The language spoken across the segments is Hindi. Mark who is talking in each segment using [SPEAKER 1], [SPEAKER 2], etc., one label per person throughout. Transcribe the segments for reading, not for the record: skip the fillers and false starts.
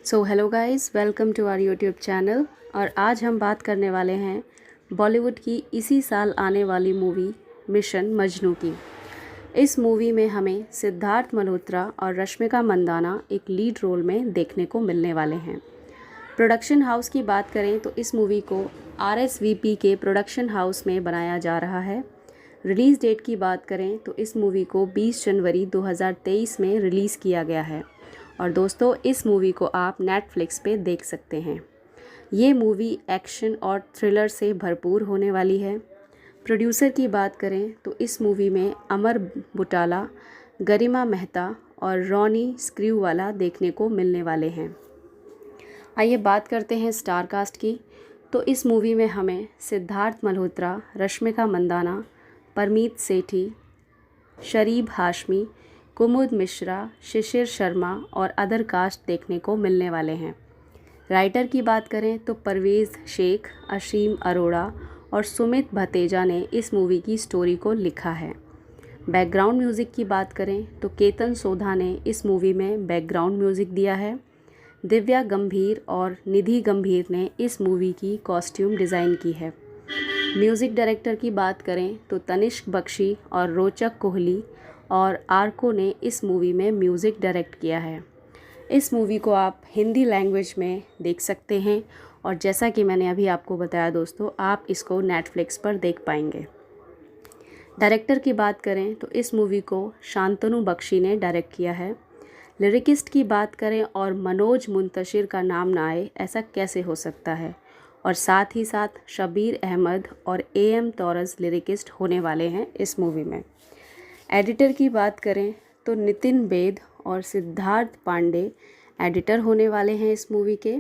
[SPEAKER 1] So hello guys, welcome to our YouTube channel. और आज हम बात करने वाले हैं बॉलीवुड की इसी साल आने वाली मूवी मिशन मजनू की। इस मूवी में हमें सिद्धार्थ मल्होत्रा और रश्मिका मंदाना एक लीड रोल में देखने को मिलने वाले हैं। प्रोडक्शन हाउस की बात करें तो इस मूवी को RSVP के प्रोडक्शन हाउस में बनाया जा रहा है। रिलीज़ डेट की बात करें तो इस मूवी को 20 जनवरी 2023 में रिलीज़ किया गया है। और दोस्तों, इस मूवी को आप नेटफ्लिक्स पे देख सकते हैं। ये मूवी एक्शन और थ्रिलर से भरपूर होने वाली है। प्रोड्यूसर की बात करें तो इस मूवी में अमर बुटाला, गरिमा मेहता और रॉनी स्क्रूवाला देखने को मिलने वाले हैं। आइए बात करते हैं स्टार कास्ट की। तो इस मूवी में हमें सिद्धार्थ मल्होत्रा, रश्मिका मंदाना, परमीत सेठी, शरीब हाशमी, कुमुद मिश्रा, शिशिर शर्मा और अदर कास्ट देखने को मिलने वाले हैं। राइटर की बात करें तो परवेज़ शेख, असीम अरोड़ा और सुमित भतेजा ने इस मूवी की स्टोरी को लिखा है। बैकग्राउंड म्यूज़िक की बात करें तो केतन सोधा ने इस मूवी में बैकग्राउंड म्यूज़िक दिया है। दिव्या गंभीर और निधि गंभीर ने इस मूवी की कॉस्ट्यूम डिज़ाइन की है। म्यूज़िक डायरेक्टर की बात करें तो तनिष्क बख्शी और रोचक कोहली और आर्को ने इस मूवी में म्यूज़िक डायरेक्ट किया है। इस मूवी को आप हिंदी लैंग्वेज में देख सकते हैं और जैसा कि मैंने अभी आपको बताया दोस्तों, आप इसको नेटफ्लिक्स पर देख पाएंगे। डायरेक्टर की बात करें तो इस मूवी को शांतनु बख्शी ने डायरेक्ट किया है। लिरिकिस्ट की बात करें और मनोज मुंतशिर का नाम ना आए, ऐसा कैसे हो सकता है। और साथ ही साथ शबीर अहमद और AM तौरस लिरिकिस्ट होने वाले हैं इस मूवी में। एडिटर की बात करें तो नितिन बेद और सिद्धार्थ पांडे एडिटर होने वाले हैं इस मूवी के।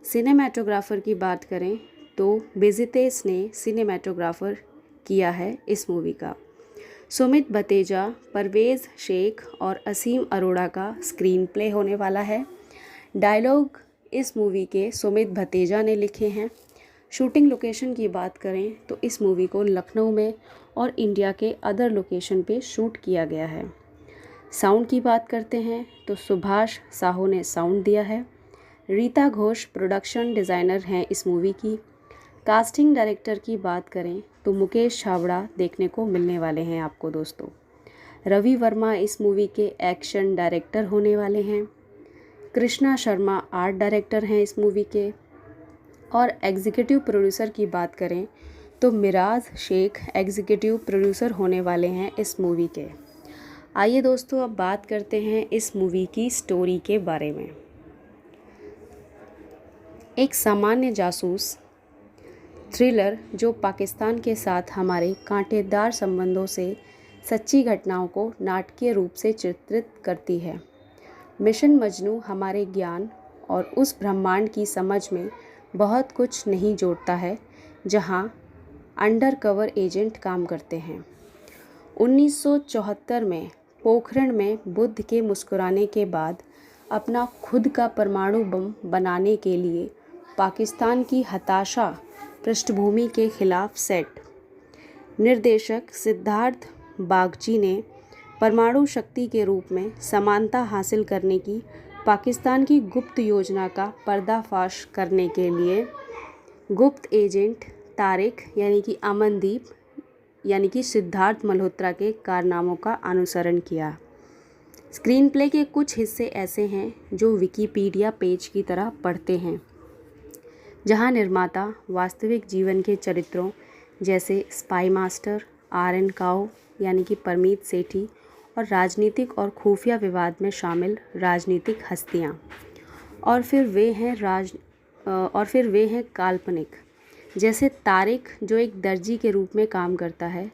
[SPEAKER 1] सिनेमैटोग्राफर की बात करें तो बेजितेस ने सिनेमैटोग्राफर किया है इस मूवी का। सुमित भतेजा, परवेज़ शेख और असीम अरोड़ा का स्क्रीन प्ले होने वाला है। डायलॉग इस मूवी के सुमित भतेजा ने लिखे हैं। शूटिंग लोकेशन की बात करें तो इस मूवी को लखनऊ में और इंडिया के अदर लोकेशन पे शूट किया गया है। साउंड की बात करते हैं तो सुभाष साहू ने साउंड दिया है। रीता घोष प्रोडक्शन डिज़ाइनर हैं इस मूवी की। कास्टिंग डायरेक्टर की बात करें तो मुकेश छाबड़ा देखने को मिलने वाले हैं आपको दोस्तों। रवि वर्मा इस मूवी के एक्शन डायरेक्टर होने वाले हैं। कृष्णा शर्मा आर्ट डायरेक्टर हैं इस मूवी के। और एग्जीक्यूटिव प्रोड्यूसर की बात करें तो मिराज शेख एग्जीक्यूटिव प्रोड्यूसर होने वाले हैं इस मूवी के। आइए दोस्तों, अब बात करते हैं इस मूवी की स्टोरी के बारे में। एक सामान्य जासूस थ्रिलर जो पाकिस्तान के साथ हमारे कांटेदार संबंधों से सच्ची घटनाओं को नाटकीय रूप से चित्रित करती है। मिशन मजनू हमारे ज्ञान और उस ब्रह्मांड की समझ में बहुत कुछ नहीं जोड़ता है जहां अंडर कवर एजेंट काम करते हैं। 1974 में पोखरण में बुद्ध के मुस्कुराने के बाद अपना खुद का परमाणु बम बनाने के लिए पाकिस्तान की हताशा पृष्ठभूमि के खिलाफ सेट निर्देशक सिद्धार्थ बागची ने परमाणु शक्ति के रूप में समानता हासिल करने की पाकिस्तान की गुप्त योजना का पर्दाफाश करने के लिए गुप्त एजेंट तारिक यानी कि अमनदीप यानी कि सिद्धार्थ मल्होत्रा के कारनामों का अनुसरण किया। स्क्रीन प्ले के कुछ हिस्से ऐसे हैं जो विकिपीडिया पेज की तरह पढ़ते हैं, जहां निर्माता वास्तविक जीवन के चरित्रों जैसे स्पाई मास्टर, RN काओ यानी कि परमीत सेठी और राजनीतिक और खुफिया विवाद में शामिल राजनीतिक हस्तियां, और फिर वे हैं काल्पनिक, जैसे तारिक जो एक दर्जी के रूप में काम करता है,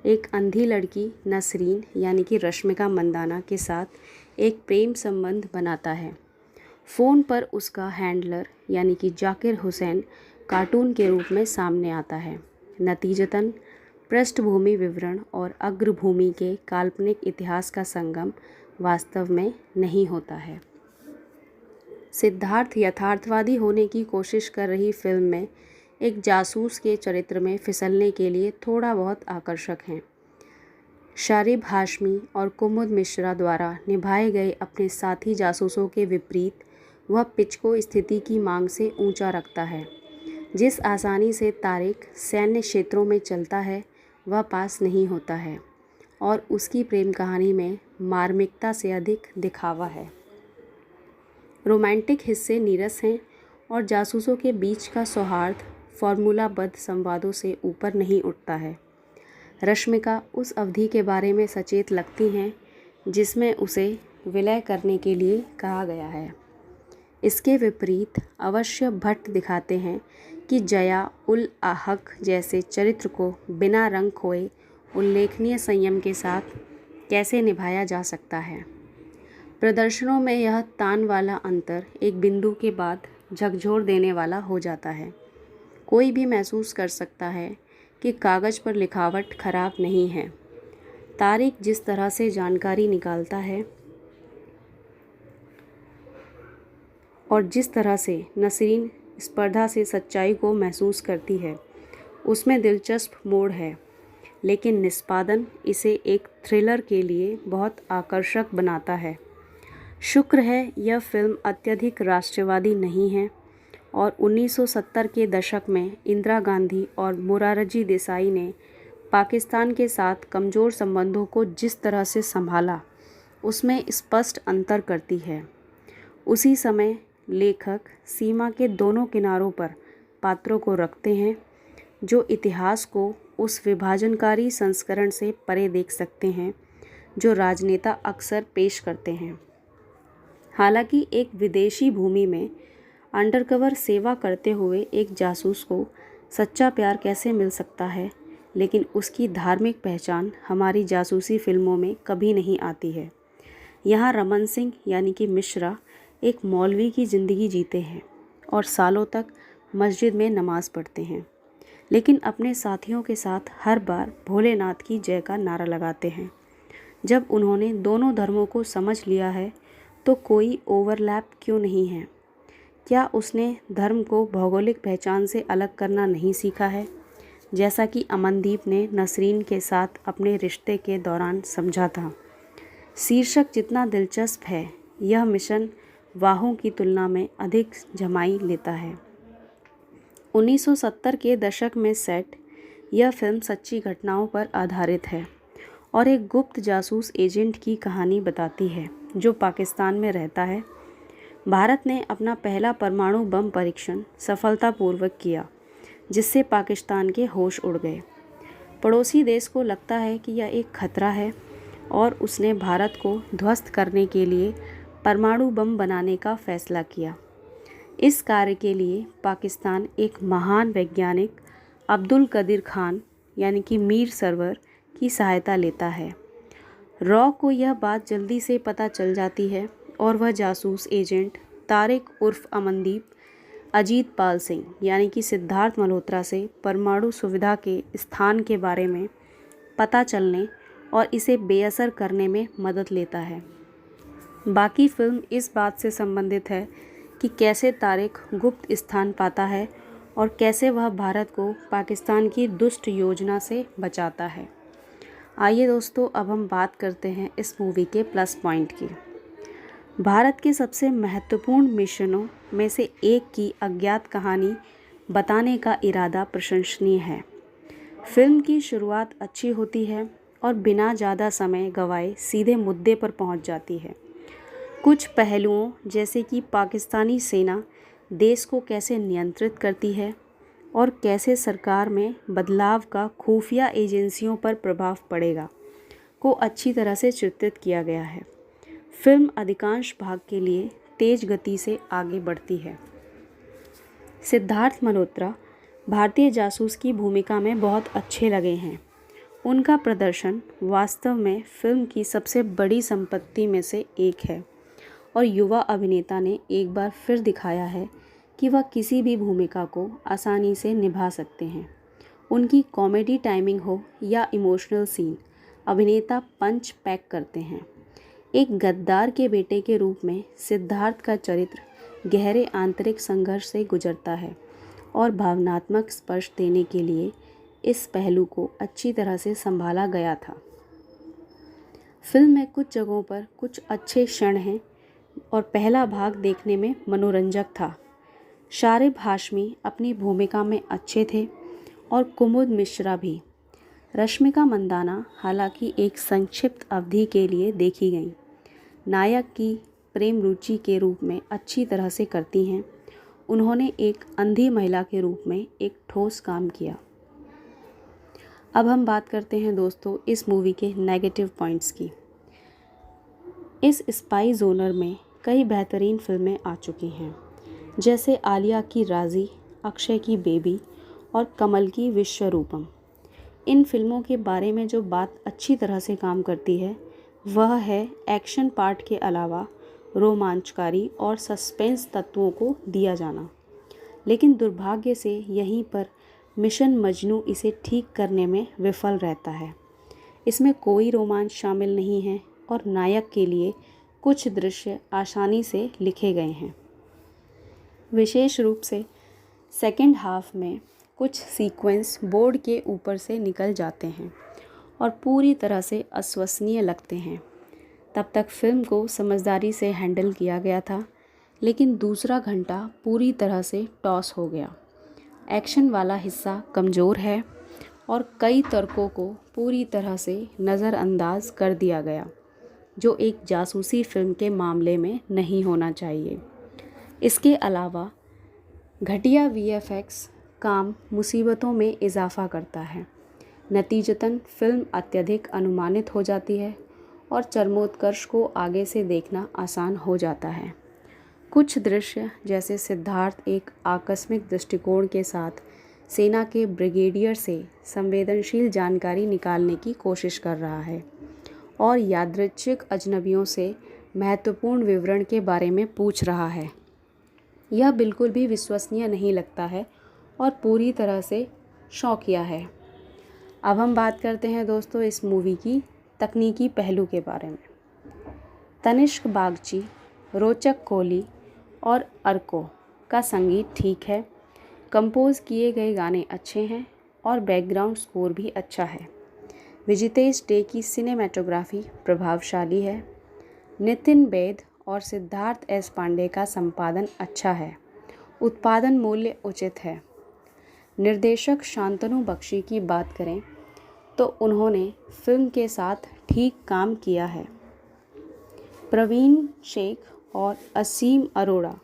[SPEAKER 1] एक अंधी लड़की नसरीन यानी कि रश्मिका मंदाना के साथ एक प्रेम संबंध बनाता है। फ़ोन पर उसका हैंडलर यानी कि जाकिर हुसैन कार्टून के रूप में सामने आता है। नतीजतन पृष्ठभूमि विवरण और अग्रभूमि के काल्पनिक इतिहास का संगम वास्तव में नहीं होता है। सिद्धार्थ यथार्थवादी होने की कोशिश कर रही फिल्म में एक जासूस के चरित्र में फिसलने के लिए थोड़ा बहुत आकर्षक हैं। शारिब हाशमी और कुमुद मिश्रा द्वारा निभाए गए अपने साथी जासूसों के विपरीत वह पिच को स्थिति की मांग से ऊंचा रखता है। जिस आसानी से तारिक सैन्य क्षेत्रों में चलता है वह पास नहीं होता है, और उसकी प्रेम कहानी में मार्मिकता से अधिक दिखावा है। रोमांटिक हिस्से नीरस हैं और जासूसों के बीच का सौहार्द फॉर्मूलाबद्ध संवादों से ऊपर नहीं उठता है। रश्मिका उस अवधि के बारे में सचेत लगती हैं जिसमें उसे विलय करने के लिए कहा गया है। इसके विपरीत अवश्य भट्ट दिखाते हैं कि जया उल हक जैसे चरित्र को बिना रंग खोए उल्लेखनीय संयम के साथ कैसे निभाया जा सकता है। प्रदर्शनों में यह तान वाला अंतर एक बिंदु के बाद झकझोर देने वाला हो जाता है। कोई भी महसूस कर सकता है कि कागज़ पर लिखावट खराब नहीं है। तारिक जिस तरह से जानकारी निकालता है और जिस तरह से नसरीन स्पर्धा से सच्चाई को महसूस करती है, उसमें दिलचस्प मोड़ है, लेकिन निष्पादन इसे एक थ्रिलर के लिए बहुत आकर्षक बनाता है। शुक्र है यह फिल्म अत्यधिक राष्ट्रवादी नहीं है, और 1970 के दशक में इंदिरा गांधी और मोरारजी देसाई ने पाकिस्तान के साथ कमज़ोर संबंधों को जिस तरह से संभाला, उसमें स्पष्ट अंतर करती है। उसी समय लेखक सीमा के दोनों किनारों पर पात्रों को रखते हैं जो इतिहास को उस विभाजनकारी संस्करण से परे देख सकते हैं जो राजनेता अक्सर पेश करते हैं। हालांकि एक विदेशी भूमि में अंडरकवर सेवा करते हुए एक जासूस को सच्चा प्यार कैसे मिल सकता है, लेकिन उसकी धार्मिक पहचान हमारी जासूसी फिल्मों में कभी नहीं आती है। यहाँ रमन सिंह यानी कि मिश्रा एक मौलवी की ज़िंदगी जीते हैं और सालों तक मस्जिद में नमाज़ पढ़ते हैं, लेकिन अपने साथियों के साथ हर बार भोलेनाथ की जय का नारा लगाते हैं। जब उन्होंने दोनों धर्मों को समझ लिया है तो कोई ओवरलैप क्यों नहीं है? क्या उसने धर्म को भौगोलिक पहचान से अलग करना नहीं सीखा है, जैसा कि अमनदीप ने नसरीन के साथ अपने रिश्ते के दौरान समझा था? शीर्षक जितना दिलचस्प है, यह मिशन वाहों की तुलना में अधिक जमाई लेता है। 1970 के दशक में सेट यह फिल्म सच्ची घटनाओं पर आधारित है और एक गुप्त जासूस एजेंट की कहानी बताती है जो पाकिस्तान में रहता है। भारत ने अपना पहला परमाणु बम परीक्षण सफलतापूर्वक किया, जिससे पाकिस्तान के होश उड़ गए। पड़ोसी देश को लगता है कि यह एक खतरा है और उसने भारत को ध्वस्त करने के लिए परमाणु बम बनाने का फैसला किया। इस कार्य के लिए पाकिस्तान एक महान वैज्ञानिक अब्दुल कदीर खान यानी कि मीर सरवर की सहायता लेता है। रॉ को यह बात जल्दी से पता चल जाती है और वह जासूस एजेंट तारिक उर्फ अमनदीप अजीत पाल सिंह यानी कि सिद्धार्थ मल्होत्रा से परमाणु सुविधा के स्थान के बारे में पता चलने और इसे बेअसर करने में मदद लेता है। बाकी फिल्म इस बात से संबंधित है कि कैसे तारिक गुप्त स्थान पाता है और कैसे वह भारत को पाकिस्तान की दुष्ट योजना से बचाता है। आइए दोस्तों, अब हम बात करते हैं इस मूवी के प्लस पॉइंट की। भारत के सबसे महत्वपूर्ण मिशनों में से एक की अज्ञात कहानी बताने का इरादा प्रशंसनीय है। फिल्म की शुरुआत अच्छी होती है और बिना ज़्यादा समय गंवाए सीधे मुद्दे पर पहुंच जाती है। कुछ पहलुओं जैसे कि पाकिस्तानी सेना देश को कैसे नियंत्रित करती है और कैसे सरकार में बदलाव का खुफिया एजेंसियों पर प्रभाव पड़ेगा को अच्छी तरह से चित्रित किया गया है। फिल्म अधिकांश भाग के लिए तेज गति से आगे बढ़ती है। सिद्धार्थ मल्होत्रा भारतीय जासूस की भूमिका में बहुत अच्छे लगे हैं। उनका प्रदर्शन वास्तव में फिल्म की सबसे बड़ी संपत्ति में से एक है और युवा अभिनेता ने एक बार फिर दिखाया है कि वह किसी भी भूमिका को आसानी से निभा सकते हैं। उनकी कॉमेडी टाइमिंग हो या इमोशनल सीन, अभिनेता पंच पैक करते हैं। एक गद्दार के बेटे के रूप में सिद्धार्थ का चरित्र गहरे आंतरिक संघर्ष से गुजरता है और भावनात्मक स्पर्श देने के लिए इस पहलू को अच्छी तरह से संभाला गया था। फिल्म में कुछ जगहों पर कुछ अच्छे क्षण हैं और पहला भाग देखने में मनोरंजक था। शारिब हाशमी अपनी भूमिका में अच्छे थे और कुमुद मिश्रा भी। रश्मिका मंदाना हालांकि एक संक्षिप्त अवधि के लिए देखी गईं। नायक की प्रेम रुचि के रूप में अच्छी तरह से करती हैं। उन्होंने एक अंधी महिला के रूप में एक ठोस काम किया। अब हम बात करते हैं दोस्तों इस मूवी के नेगेटिव पॉइंट्स की। इस स्पाई जोनर में कई बेहतरीन फिल्में आ चुकी हैं, जैसे आलिया की राजी, अक्षय की बेबी और कमल की विश्वरूपम। इन फिल्मों के बारे में जो बात अच्छी तरह से काम करती है वह है एक्शन पार्ट के अलावा रोमांचकारी और सस्पेंस तत्वों को दिया जाना। लेकिन दुर्भाग्य से यहीं पर मिशन मजनू इसे ठीक करने में विफल रहता है। इसमें कोई रोमांच शामिल नहीं है और नायक के लिए कुछ दृश्य आसानी से लिखे गए हैं। विशेष रूप से सेकेंड हाफ में कुछ सीक्वेंस बोर्ड के ऊपर से निकल जाते हैं और पूरी तरह से अविश्वसनीय लगते हैं। तब तक फिल्म को समझदारी से हैंडल किया गया था, लेकिन दूसरा घंटा पूरी तरह से टॉस हो गया। एक्शन वाला हिस्सा कमज़ोर है और कई तर्कों को पूरी तरह से नज़रअंदाज कर दिया गया, जो एक जासूसी फिल्म के मामले में नहीं होना चाहिए। इसके अलावा घटिया वीएफएक्स काम मुसीबतों में इजाफ़ा करता है। नतीजतन फिल्म अत्यधिक अनुमानित हो जाती है और चरमोत्कर्ष को आगे से देखना आसान हो जाता है। कुछ दृश्य जैसे सिद्धार्थ एक आकस्मिक दृष्टिकोण के साथ सेना के ब्रिगेडियर से संवेदनशील जानकारी निकालने की कोशिश कर रहा है और यादृच्छिक अजनबियों से महत्वपूर्ण विवरण के बारे में पूछ रहा है, यह बिल्कुल भी विश्वसनीय नहीं लगता है और पूरी तरह से शौकिया है। अब हम बात करते हैं दोस्तों इस मूवी की तकनीकी पहलू के बारे में। तनिष्क बागची, रोचक कोहली और अर्को का संगीत ठीक है। कंपोज किए गए गाने अच्छे हैं और बैकग्राउंड स्कोर भी अच्छा है। विजितेश डे की सिनेमेटोग्राफी प्रभावशाली है। नितिन बेद और सिद्धार्थ एस पांडे का संपादन अच्छा है। उत्पादन मूल्य उचित है। निर्देशक शांतनु बख्शी की बात करें तो उन्होंने फिल्म के साथ ठीक काम किया है। प्रवीण शेख और असीम अरोड़ा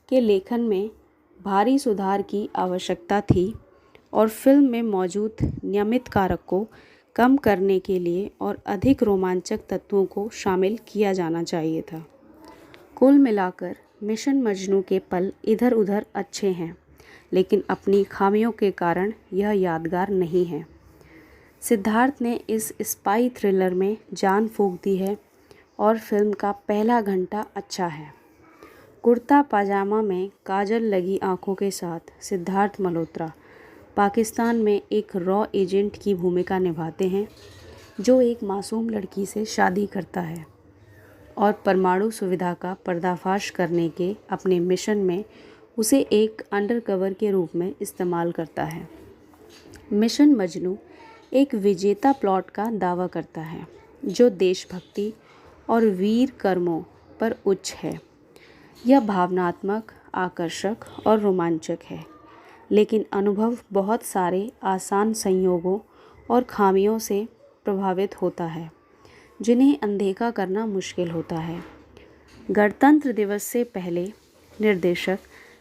[SPEAKER 1] के लेखन में भारी सुधार की आवश्यकता थी और फिल्म में मौजूद नियमित कारक को कम करने के लिए और अधिक रोमांचक तत्वों को शामिल किया जाना चाहिए था। कुल मिलाकर मिशन मजनू के पल इधर उधर अच्छे हैं, लेकिन अपनी खामियों के कारण यह यादगार नहीं है। सिद्धार्थ ने इस स्पाई थ्रिलर में जान फूंक दी है और फिल्म का पहला घंटा अच्छा है। कुर्ता पाजामा में काजल लगी आंखों के साथ सिद्धार्थ मल्होत्रा पाकिस्तान में एक रॉ एजेंट की भूमिका निभाते हैं, जो एक मासूम लड़की से शादी करता है और परमाणु सुविधा का पर्दाफाश करने के अपने मिशन में उसे एक अंडरकवर के रूप में इस्तेमाल करता है। मिशन मजनू एक विजेता प्लॉट का दावा करता है, जो देशभक्ति और वीर कर्मों पर उच्च है। यह भावनात्मक, आकर्षक और रोमांचक है, लेकिन अनुभव बहुत सारे आसान संयोगों और खामियों से प्रभावित होता है, जिन्हें अनदेखा करना मुश्किल होता है। गणतंत्र दिवस से पहले निर्देशक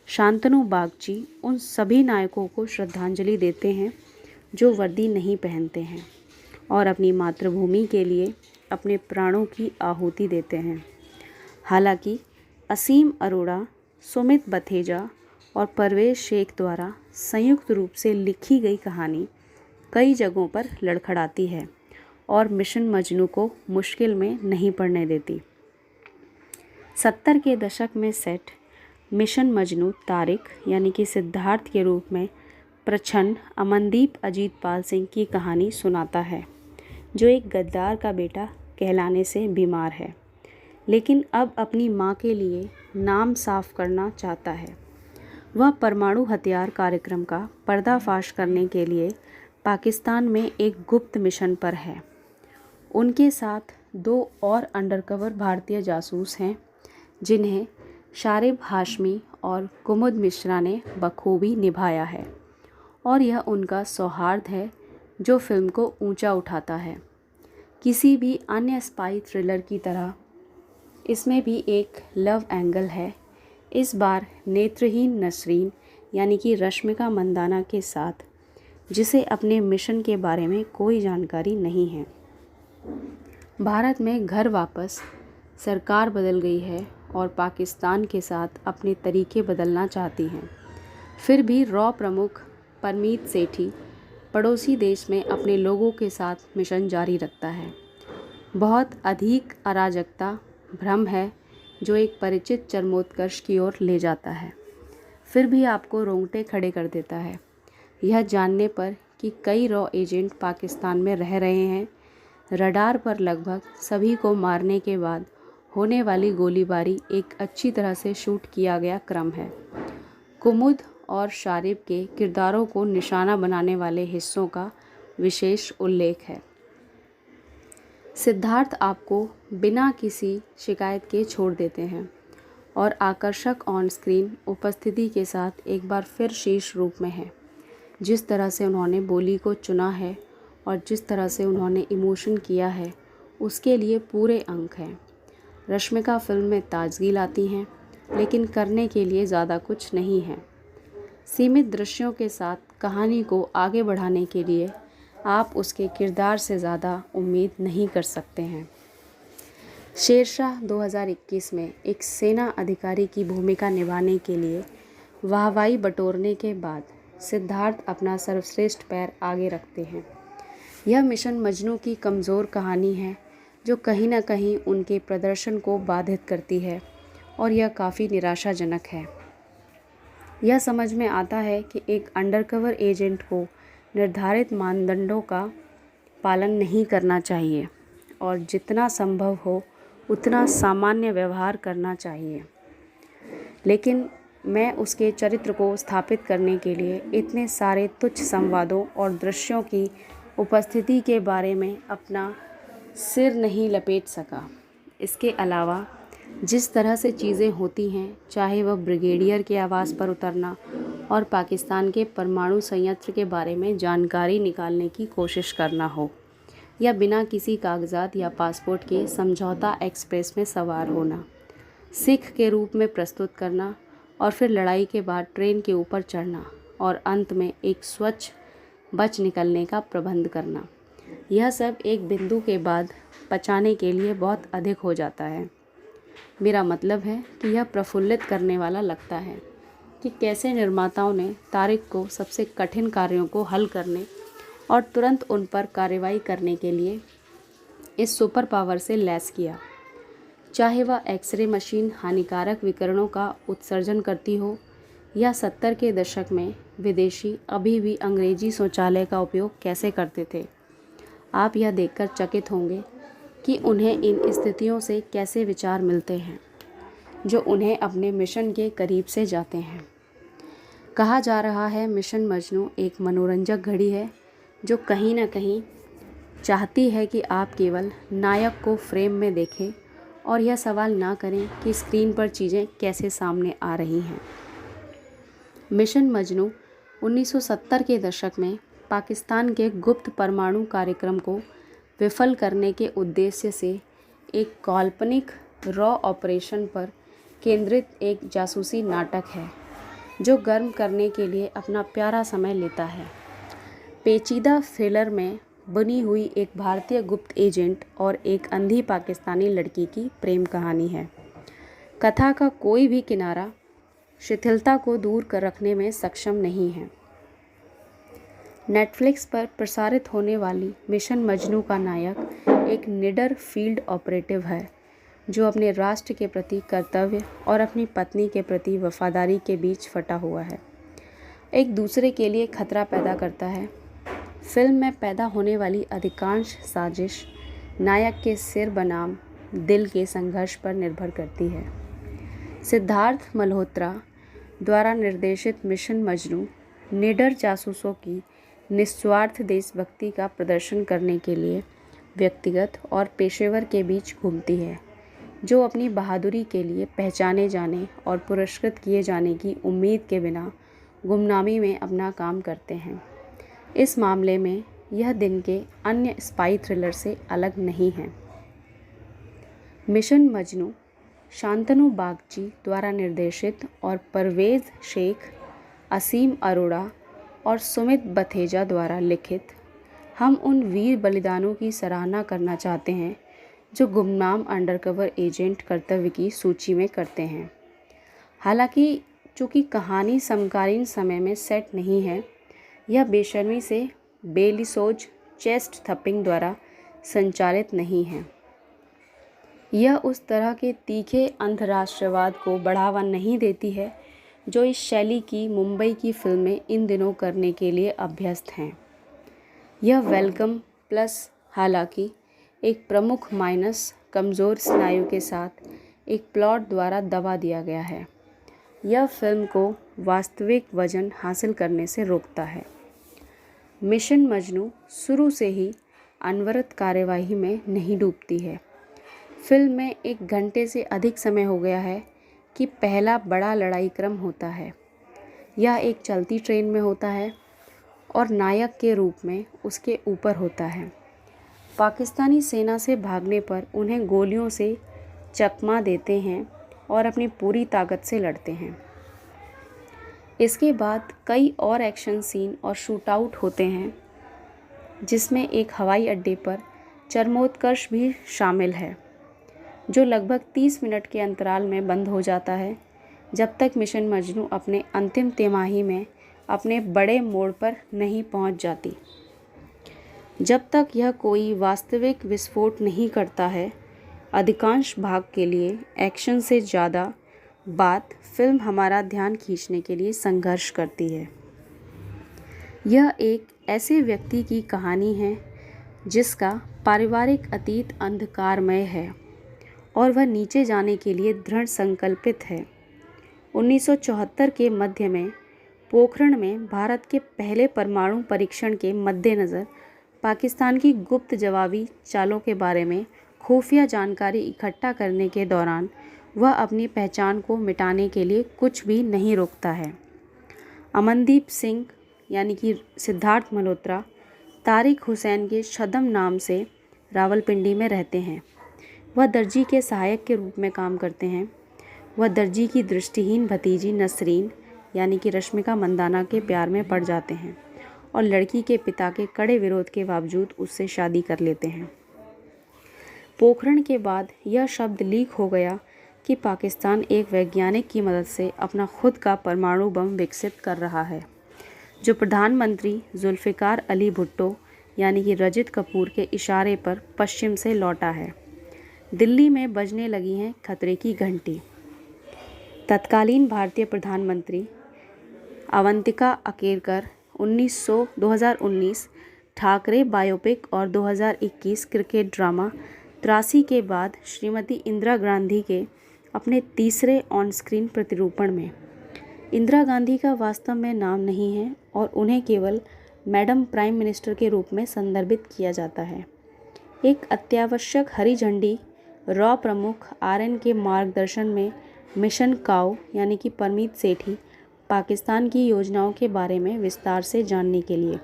[SPEAKER 1] शांतनु बागची उन सभी नायकों को श्रद्धांजलि देते हैं जो वर्दी नहीं पहनते हैं और अपनी मातृभूमि के लिए अपने प्राणों की आहुति देते हैं। हालांकि असीम अरोड़ा, सुमित बथेजा और परवेज शेख द्वारा संयुक्त रूप से लिखी गई कहानी कई जगहों पर लड़खड़ाती है और मिशन मजनू को मुश्किल में नहीं पड़ने देती। 70 के दशक में सेट मिशन मजनू तारिक यानी कि सिद्धार्थ के रूप में प्रच्छन्न अमनदीप अजीतपाल सिंह की कहानी सुनाता है, जो एक गद्दार का बेटा कहलाने से बीमार है, लेकिन अब अपनी मां के लिए नाम साफ करना चाहता है। वह परमाणु हथियार कार्यक्रम का पर्दाफाश करने के लिए पाकिस्तान में एक गुप्त मिशन पर है। उनके साथ 2 और अंडरकवर भारतीय जासूस हैं, जिन्हें शारिब हाशमी और कुमुद मिश्रा ने बखूबी निभाया है, और यह उनका सौहार्द है जो फिल्म को ऊंचा उठाता है। किसी भी अन्य स्पाई थ्रिलर की तरह इसमें भी एक लव एंगल है, इस बार नेत्रहीन नसरीन यानी कि रश्मिका मंदाना के साथ, जिसे अपने मिशन के बारे में कोई जानकारी नहीं है। भारत में घर वापस सरकार बदल गई है और पाकिस्तान के साथ अपने तरीके बदलना चाहती हैं। फिर भी रॉ प्रमुख परमीत सेठी पड़ोसी देश में अपने लोगों के साथ मिशन जारी रखता है। बहुत अधिक अराजकता भ्रम है जो एक परिचित चरमोत्कर्ष की ओर ले जाता है, फिर भी आपको रोंगटे खड़े कर देता है यह जानने पर कि कई रॉ एजेंट पाकिस्तान में रह रहे हैं। रडार पर लगभग सभी को मारने के बाद होने वाली गोलीबारी एक अच्छी तरह से शूट किया गया क्रम है। कुमुद और शारिब के किरदारों को निशाना बनाने वाले हिस्सों का विशेष उल्लेख है। सिद्धार्थ आपको बिना किसी शिकायत के छोड़ देते हैं और आकर्षक ऑन स्क्रीन उपस्थिति के साथ एक बार फिर शीर्ष रूप में है। जिस तरह से उन्होंने बोली को चुना है और जिस तरह से उन्होंने इमोशन किया है, उसके लिए पूरे अंक हैं। रश्मिका फिल्म में ताजगी लाती हैं, लेकिन करने के लिए ज़्यादा कुछ नहीं है। सीमित दृश्यों के साथ कहानी को आगे बढ़ाने के लिए आप उसके किरदार से ज़्यादा उम्मीद नहीं कर सकते हैं। शेरशाह 2021 में एक सेना अधिकारी की भूमिका निभाने के लिए वाहवाही बटोरने के बाद सिद्धार्थ अपना सर्वश्रेष्ठ पैर आगे रखते हैं। यह मिशन मजनू की कमज़ोर कहानी है जो कहीं ना कहीं उनके प्रदर्शन को बाधित करती है, और यह काफ़ी निराशाजनक है। यह समझ में आता है कि एक अंडरकवर एजेंट को निर्धारित मानदंडों का पालन नहीं करना चाहिए और जितना संभव हो उतना सामान्य व्यवहार करना चाहिए, लेकिन मैं उसके चरित्र को स्थापित करने के लिए इतने सारे तुच्छ संवादों और दृश्यों की उपस्थिति के बारे में अपना सिर नहीं लपेट सका। इसके अलावा जिस तरह से चीज़ें होती हैं, चाहे वह ब्रिगेडियर के आवास पर उतरना और पाकिस्तान के परमाणु संयंत्र के बारे में जानकारी निकालने की कोशिश करना हो, या बिना किसी कागजात या पासपोर्ट के समझौता एक्सप्रेस में सवार होना, सिख के रूप में प्रस्तुत करना और फिर लड़ाई के बाद ट्रेन के ऊपर चढ़ना और अंत में एक स्वच्छ बच निकलने का प्रबंध करना, यह सब एक बिंदु के बाद पचाने के लिए बहुत अधिक हो जाता है। मेरा मतलब है कि यह प्रफुल्लित करने वाला लगता है कि कैसे निर्माताओं ने तारिक को सबसे कठिन कार्यों को हल करने और तुरंत उन पर कार्रवाई करने के लिए इस सुपर पावर से लैस किया। चाहे वह एक्सरे मशीन हानिकारक विकिरणों का उत्सर्जन करती हो या 70 के दशक में विदेशी अभी भी अंग्रेजी शौचालय का उपयोग कैसे करते थे। आप यह देखकर चकित होंगे कि उन्हें इन स्थितियों से कैसे विचार मिलते हैं जो उन्हें अपने मिशन के करीब से जाते हैं। कहा जा रहा है मिशन मजनू एक मनोरंजक घड़ी है जो कहीं ना कहीं चाहती है कि आप केवल नायक को फ्रेम में देखें और यह सवाल ना करें कि स्क्रीन पर चीज़ें कैसे सामने आ रही हैं। मिशन मजनू 1970 के दशक में पाकिस्तान के गुप्त परमाणु कार्यक्रम को विफल करने के उद्देश्य से एक काल्पनिक रॉ ऑपरेशन पर केंद्रित एक जासूसी नाटक है जो गर्म करने के लिए अपना प्यारा समय लेता है। पेचीदा थ्रिलर में बनी हुई एक भारतीय गुप्त एजेंट और एक अंधी पाकिस्तानी लड़की की प्रेम कहानी है। कथा का कोई भी किनारा शिथिलता को दूर कर रखने में सक्षम नहीं है। नेटफ्लिक्स पर प्रसारित होने वाली मिशन मजनू का नायक एक निडर फील्ड ऑपरेटिव है जो अपने राष्ट्र के प्रति कर्तव्य और अपनी पत्नी के प्रति वफादारी के बीच फटा हुआ है, एक दूसरे के लिए खतरा पैदा करता है। फिल्म में पैदा होने वाली अधिकांश साजिश नायक के सिर बनाम दिल के संघर्ष पर निर्भर करती है। सिद्धार्थ मल्होत्रा द्वारा निर्देशित मिशन मजनू निडर जासूसों की निस्वार्थ देशभक्ति का प्रदर्शन करने के लिए व्यक्तिगत और पेशेवर के बीच घूमती है। जो अपनी बहादुरी के लिए पहचाने जाने और पुरस्कृत किए जाने की उम्मीद के बिना गुमनामी में अपना काम करते हैं। इस मामले में यह दिन के अन्य स्पाई थ्रिलर से अलग नहीं है। मिशन मजनू शांतनु बागची द्वारा निर्देशित और परवेज़ शेख, असीम अरोड़ा और सुमित बथेजा द्वारा लिखित, हम उन वीर बलिदानों की सराहना करना चाहते हैं जो गुमनाम अंडरकवर एजेंट कर्तव्य की सूची में करते हैं। हालांकि चूँकि कहानी समकालीन समय में सेट नहीं है, यह बेशर्मी से बेलिसोज चेस्ट थपिंग द्वारा संचालित नहीं है। यह उस तरह के तीखे अंतर्राष्ट्रवाद को बढ़ावा नहीं देती है जो इस शैली की मुंबई की फिल्में इन दिनों करने के लिए अभ्यस्त हैं। यह वेलकम प्लस, हालांकि एक प्रमुख माइनस कमज़ोर स्नायु के साथ एक प्लॉट द्वारा दबा दिया गया है। यह फिल्म को वास्तविक वजन हासिल करने से रोकता है। मिशन मजनू शुरू से ही अनवरत कार्यवाही में नहीं डूबती है। फिल्म में 1 घंटे से अधिक समय हो गया है कि पहला बड़ा लड़ाई क्रम होता है। यह एक चलती ट्रेन में होता है और नायक के रूप में उसके ऊपर होता है। पाकिस्तानी सेना से भागने पर उन्हें गोलियों से चकमा देते हैं और अपनी पूरी ताकत से लड़ते हैं। इसके बाद कई और एक्शन सीन और शूट आउट होते हैं, जिसमें एक हवाई अड्डे पर चरमोत्कर्ष भी शामिल है, जो लगभग 30 मिनट के अंतराल में बंद हो जाता है, जब तक मिशन मजनू अपने अंतिम तिमाही में अपने बड़े मोड़ पर नहीं पहुंच जाती। जब तक यह कोई वास्तविक विस्फोट नहीं करता है, अधिकांश भाग के लिए एक्शन से ज़्यादा बात फिल्म हमारा ध्यान खींचने के लिए संघर्ष करती है। यह एक ऐसे व्यक्ति की कहानी है जिसका पारिवारिक अतीत अंधकारमय है और वह नीचे जाने के लिए दृढ़ संकल्पित है। 1974 के मध्य में पोखरण में भारत के पहले परमाणु परीक्षण के मद्देनज़र पाकिस्तान की गुप्त जवाबी चालों के बारे में खुफिया जानकारी इकट्ठा करने के दौरान वह अपनी पहचान को मिटाने के लिए कुछ भी नहीं रोकता है। अमनदीप सिंह यानी कि सिद्धार्थ मल्होत्रा तारिक हुसैन के छद्म नाम से रावलपिंडी में रहते हैं। वह दर्जी के सहायक के रूप में काम करते हैं। वह दर्जी की दृष्टिहीन भतीजी नसरीन यानी कि रश्मिका मंदाना के प्यार में पड़ जाते हैं और लड़की के पिता के कड़े विरोध के बावजूद उससे शादी कर लेते हैं। पोखरण के बाद यह शब्द लीक हो गया कि पाकिस्तान एक वैज्ञानिक की मदद से अपना खुद का परमाणु बम विकसित कर रहा है, जो प्रधानमंत्री जुल्फ़िकार अली भुट्टो यानी कि रजित कपूर के इशारे पर पश्चिम से लौटा है। दिल्ली में बजने लगी हैं खतरे की घंटी। तत्कालीन भारतीय प्रधानमंत्री अवंतिका अकेरकर 2019 ठाकरे बायोपिक और 2021 क्रिकेट ड्रामा 83 के बाद श्रीमती इंदिरा गांधी के अपने तीसरे ऑन स्क्रीन प्रतिरूपण में। इंदिरा गांधी का वास्तव में नाम नहीं है और उन्हें केवल मैडम प्राइम मिनिस्टर के रूप में संदर्भित किया जाता है। एक अत्यावश्यक हरी झंडी रॉ प्रमुख आरएन के मार्गदर्शन में मिशन काउ यानी कि परमीत सेठी पाकिस्तान की योजनाओं के बारे में विस्तार से जानने के लिए।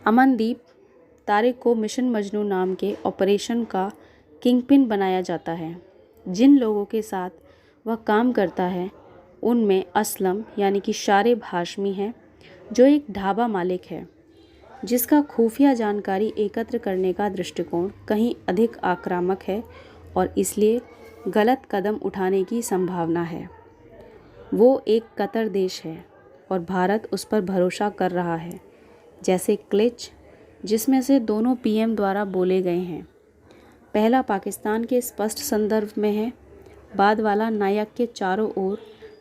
[SPEAKER 1] अमनदीप तारिक को मिशन मजनू नाम के ऑपरेशन का किंगपिन बनाया जाता है। जिन लोगों के साथ वह काम करता है उनमें असलम यानी कि शारिब हाशमी है, जो एक ढाबा मालिक है जिसका खुफिया जानकारी एकत्र करने का दृष्टिकोण कहीं अधिक आक्रामक है और इसलिए गलत कदम उठाने की संभावना है। वो एक कतर देश है और भारत उस पर भरोसा कर रहा है, जैसे क्लिच जिसमें से दोनों पीएम द्वारा बोले गए हैं। पहला पाकिस्तान के स्पष्ट संदर्भ में है, बाद वाला नायक के चारों ओर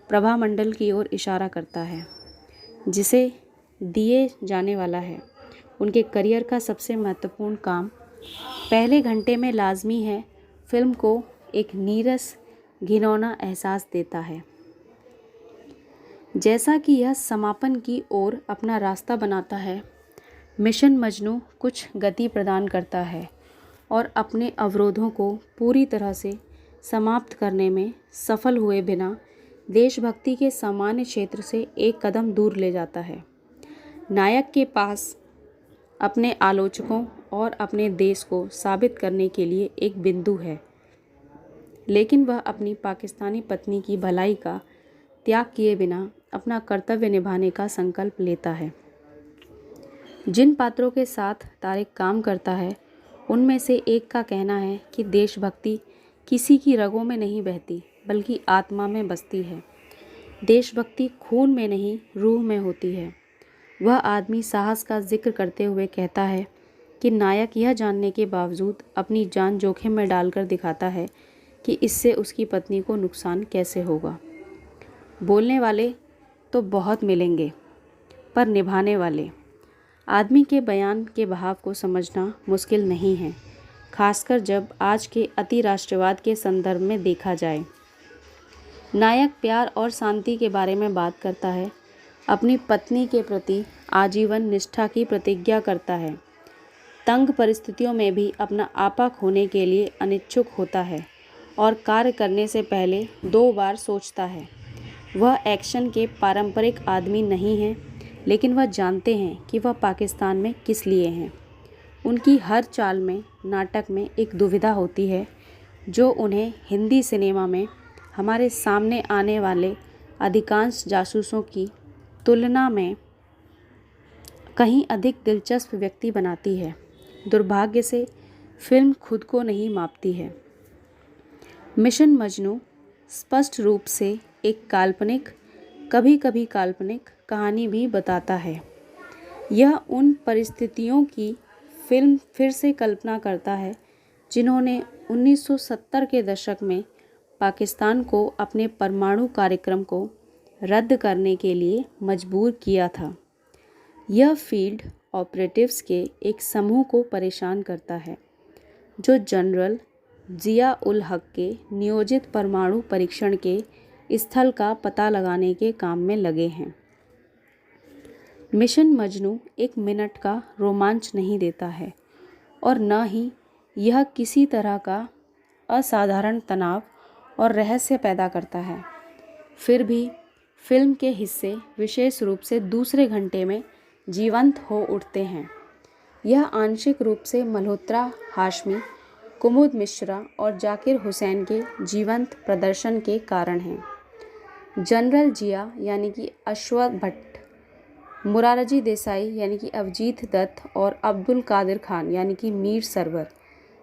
[SPEAKER 1] प्रभामंडल की ओर इशारा करता है, जिसे दिए जाने वाला है। उनके करियर का सबसे महत्वपूर्ण काम पहले घंटे में लाजमी है फिल्म को एक नीरस घिनौना एहसास देता है। जैसा कि यह समापन की ओर अपना रास्ता बनाता है, मिशन मजनू कुछ गति प्रदान करता है और अपने अवरोधों को पूरी तरह से समाप्त करने में सफल हुए बिना देशभक्ति के सामान्य क्षेत्र से एक कदम दूर ले जाता है। नायक के पास अपने आलोचकों और अपने देश को साबित करने के लिए एक बिंदु है, लेकिन वह अपनी पाकिस्तानी पत्नी की भलाई का त्याग किए बिना अपना कर्तव्य निभाने का संकल्प लेता है। जिन पात्रों के साथ तारिक काम करता है उनमें से एक का कहना है कि देशभक्ति किसी की रगों में नहीं बहती बल्कि आत्मा में बसती है। देशभक्ति खून में नहीं रूह में होती है। वह आदमी साहस का जिक्र करते हुए कहता है कि नायक यह जानने के बावजूद अपनी जान जोखिम में डालकर दिखाता है कि इससे उसकी पत्नी को नुकसान कैसे होगा। बोलने वाले तो बहुत मिलेंगे, पर निभाने वाले आदमी के बयान के बहाव को समझना मुश्किल नहीं है, खासकर जब आज के अति राष्ट्रवाद के संदर्भ में देखा जाए। नायक प्यार और शांति के बारे में बात करता है, अपनी पत्नी के प्रति आजीवन निष्ठा की प्रतिज्ञा करता है, तंग परिस्थितियों में भी अपना आपा खोने के लिए अनिच्छुक होता है और कार्य करने से पहले 2 बार सोचता है। वह एक्शन के पारंपरिक आदमी नहीं हैं, लेकिन वह जानते हैं कि वह पाकिस्तान में किस लिए हैं। उनकी हर चाल में, नाटक में एक दुविधा होती है जो उन्हें हिंदी सिनेमा में हमारे सामने आने वाले अधिकांश जासूसों की तुलना में कहीं अधिक दिलचस्प व्यक्ति बनाती है। दुर्भाग्य से फिल्म खुद को नहीं मापती है। मिशन मजनू स्पष्ट रूप से एक काल्पनिक, कभी कभी काल्पनिक कहानी भी बताता है। यह उन परिस्थितियों की फिल्म फिर से कल्पना करता है जिन्होंने 1970 के दशक में पाकिस्तान को अपने परमाणु कार्यक्रम को रद्द करने के लिए मजबूर किया था। यह फील्ड ऑपरेटिव्स के एक समूह को परेशान करता है जो जनरल जिया उल हक के नियोजित परमाणु परीक्षण के स्थल का पता लगाने के काम में लगे हैं। मिशन मजनू 1 मिनट का रोमांच नहीं देता है और न ही यह किसी तरह का असाधारण तनाव और रहस्य पैदा करता है। फिर भी फिल्म के हिस्से विशेष रूप से दूसरे घंटे में जीवंत हो उठते हैं। यह आंशिक रूप से मल्होत्रा, हाशमी, कुमुद मिश्रा और जाकिर हुसैन के जीवंत प्रदर्शन के कारण है। जनरल जिया यानी कि अश्वथ भट्ट, मुरारजी देसाई यानी कि अभिजीत दत्त और अब्दुल कादिर खान यानी कि मीर सरवर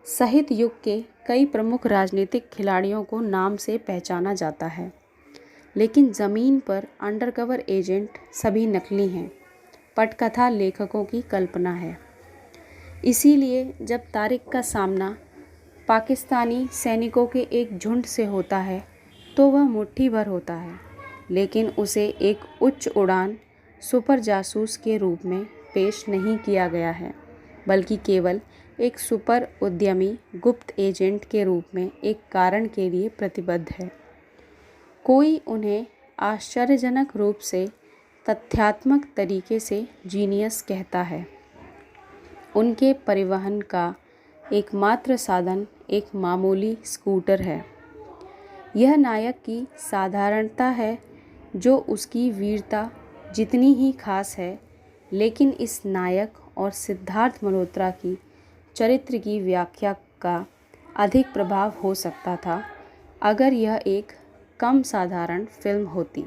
[SPEAKER 1] सहित युग के कई प्रमुख राजनीतिक खिलाड़ियों को नाम से पहचाना जाता है, लेकिन ज़मीन पर अंडरकवर एजेंट सभी नकली हैं, पटकथा लेखकों की कल्पना है। इसीलिए जब तारिक का सामना पाकिस्तानी सैनिकों के एक झुंड से होता है तो वह मुट्ठी भर होता है, लेकिन उसे एक उच्च उड़ान सुपर जासूस के रूप में पेश नहीं किया गया है, बल्कि केवल एक सुपर उद्यमी गुप्त एजेंट के रूप में एक कारण के लिए प्रतिबद्ध है। कोई उन्हें आश्चर्यजनक रूप से तथ्यात्मक तरीके से जीनियस कहता है। उनके परिवहन का एकमात्र साधन एक मामूली स्कूटर है। यह नायक की साधारणता है जो उसकी वीरता जितनी ही खास है, लेकिन इस नायक और सिद्धार्थ मल्होत्रा की चरित्र की व्याख्या का अधिक प्रभाव हो सकता था अगर यह एक कम साधारण फिल्म होती।